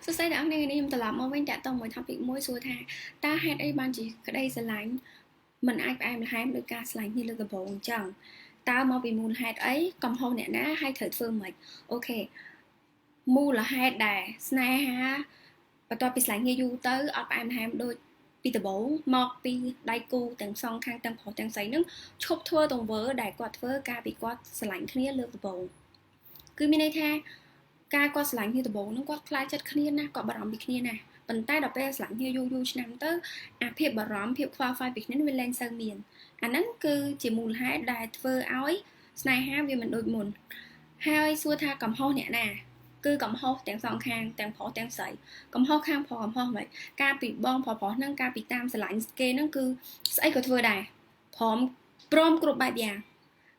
សួស្តីអ្នកនរខ្ញុំត្រឡប់មកវិញតាក់ទងមួយ topic មួយសួរថាតើហេតុអីបានជាក្តីស្រឡាញ់មិនអាចផ្អែមល្ហែមដោយការស្រឡាញ់គ្នាលើកដំបូងអញ្ចឹងតើមកពីមូលហេតុអីកំហុសអ្នកណាហើយត្រូវធ្វើម៉េចអូខេមូលហេតុដែលស្នេហាបន្ទាប់ពីស្រឡាញ់គ្នាយូរទៅអត់ផ្អែមល្ហែមដូចពីដំបូងមកពីដៃគូទាំងសងខាងទាំងប្រុសទាំងស្រីនឹងឈប់ធ្វើទង្វើដែលគាត់ធ្វើកាលពីគាត់ស្រឡាញ់គ្នាលើកដំបូងគឺមានន័យថាការគាត់ស្រឡាញ់គ្នាដំបូងហ្នឹងគាត់ខ្លាចចិត្តគ្នាណាគាត់បារម្ភពីគ្នាណាប៉ុន្តែដល់ពេលស្រឡាញ់គ្នាយូរឆ្នាំទៅអាភាពបារម្ភភាពខ្វល់ខ្វាយពីគ្នាវាលែងសូវមានអាហ្នឹងគឺជាមូលហេតុដែលធ្វើឲ្យស្នេហាវាមិនដូចមុនហើយសួរថាកំហុសអ្នកណាគឺកំហុសទាំងសងខាងទាំងប្រុសទាំងស្រីកំហុសខាងប្រុសកំហុសមិនការពីបងប្រុសហ្នឹងការពីតាមស្រឡាញ់គេហ្នឹងគឺស្អីក៏ធ្វើដែរព្រមគ្រប់បែបយ៉ាង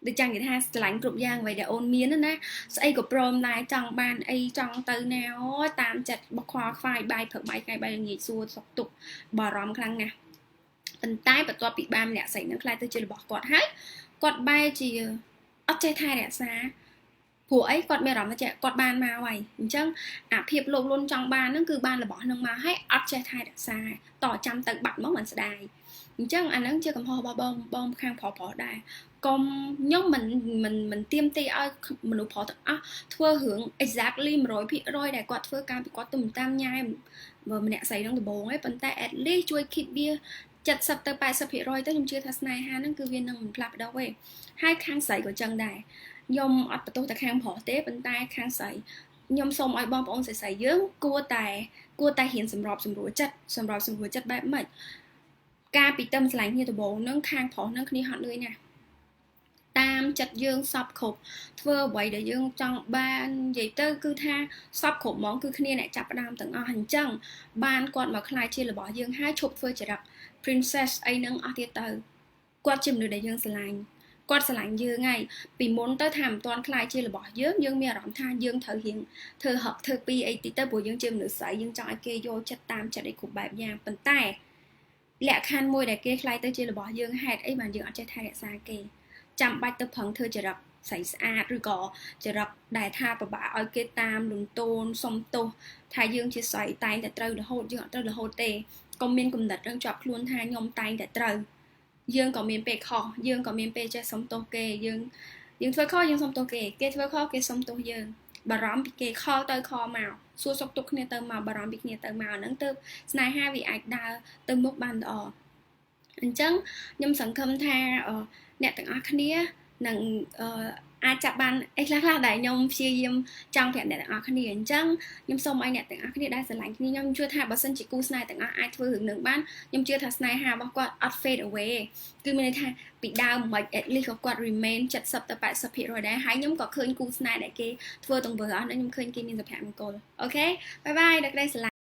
ដូចចាំនិយាយថាស្រឡាញ់គ្រប់យ៉ាងអ្វីដែលអូនមានណាស្អីក៏ព្រមដែរចង់បានអីចង់ទៅណាអូតាមចិត្តបខ្វល់ខ្វាយបាយព្រឹកបាយថ្ងៃបាយល្ងាចសួរសុខទុក្ខបារម្ភខ្លាំងណាស់ប៉ុន្តែបន្ទាប់ពីបានម្នាក់ស្រីនឹងខ្លាចទៅជារបស់គាត់ហើយគាត់បែរជាអត់ចេះថែរក្សាព្រោះអីគាត់មានអារម្មណ៍ថាគាត់បានមកហើយអញ្ចឹងអាភាពលោភលន់ចង់បានហ្នឹងគឺបានរបស់ហ្នឹងមកហើយអត់ចេះថែរក្សាតចាំទៅបាត់មកមិនស្ដាយអញ្ចឹងអាហ្នឹងជាកំហុសរបស់បងខាងប្រុសដែរកុំខ្ញុំមិនទៀមទីឲ្យមនុស្សប្រុសទាំងអស់ធ្វើរឿង exactly 100%ដែលគាត់ធ្វើការពីគាត់ទុំតាមញ៉ែម្នាក់ស្រីនឹងដំបូងឯងប៉ុន្តែ at least ជួយ keep វា70ទៅ80%ទៅខ្ញុំជឿថាស្នេហាហ្នឹងគឺវានឹងមិនផ្លាស់ប្ដូរទេហើយខាងស្រីក៏ចឹងដែរខ្ញុំអត់បន្ទោសតែខាងប្រុសទេប៉ុន្តែខាងស្រីខ្ញុំសូមឲ្យបងប្អូនស្រីយើងគួរតែហ៊ានសម្របសម្រួលចិត្តបែបម៉េចការពីទឹមស្រឡាញ់គ្នាដំបូងហ្នឹងខាងប្រុសហ្នឹងគ្នាហត់លឿនណាស់តាមចិត្តយើងសពគ្រប់ធ្វើអ្វីដែលយើងចង់បាននិយាយទៅគឺថាសពគ្រប់ហ្មងគឺគ្នាអ្នកចាប់ផ្ដើមទាំងអស់អញ្ចឹងបានគាត់មកខ្លាចជារបស់យើងហើយឈប់ធ្វើចរិត princess អីហ្នឹងអស់ទៀតទៅគាត់ជាមនុស្សដែលយើងស្រឡាញ់គាត់ស្រឡាញ់យើងហើយពីមុនទៅថាមិនទាន់ខ្លាចជារបស់យើងមានអារម្មណ៍ថាយើងត្រូវរៀងធ្វើហឹកធ្វើពីអីតិចទៅព្រោះយើងជាមនុស្សស្រីយើងចង់ឲ្យគេយកចិត្តតាមចិត្តអីគ្រប់បែបយ៉ាងប៉ុន្តែលក្ខខណ្ឌមួយដែលគេខ្លាចទៅជារបស់យើងហេតុអីបានយើងអត់ចេះថែរក្សាគេចាំបាច់ទៅប្រឹងធ្វើចរិតស្រីស្អាតឬក៏ចរិតដែលថាពិបាកឲ្យគេតាមលំទោនសុំទោសថាយើងជាស្រីតែងតែត្រូវរហូតយើងអត់ត្រូវរហូតទេកុំមានគំនិតនឹងជាប់ខ្លួនថាខ្ញុំតែងតែត្រូវយើងក៏មានពេលខុសយើងក៏មានពេលចេះសុំទោសគេយើងធ្វើខុសយើងសុំទោសគេធ្វើខុសគេសុំទោសយើងបារម្ភពីគេខលទៅខលមកសួរសុខទុក្ខគ្នាទៅមកបារម្ភពីគ្នាទៅមកហ្នឹងទៅស្នេហាវាអាចដើរទៅមុខបានល្អអញ្ចឹងខ្ញុំសង្ឃឹមថាអ្នកទាំងអស់គ្នានឹងអាចចាប់បានអីខ្លះដែលខ្ញុំព្យាយាមចង់ប្រាប់អ្នកទាំងអស់គ្នាអញ្ចឹងខ្ញុំសូមឲ្យអ្នកទាំងអស់គ្នាដែលស្រឡាញ់គ្នាខ្ញុំជឿថាបើសិនជាគូស្នេហ៍ទាំងអស់អាចធ្វើរឿងនឹងបានខ្ញុំជឿថាស្នេហារបស់គាត់អត់ fade away គឺមានន័យថាពីដើមមិន at least ក៏គាត់ remain 70ទៅ80%ដែរហើយខ្ញុំក៏ឃើញគូស្នេហ៍ដែលគេធ្វើទង្វើអស់ហ្នឹងខ្ញុំឃើញគេមានសុភមង្គលអូខេបាយបាយដល់ក្តីស្រឡាញ់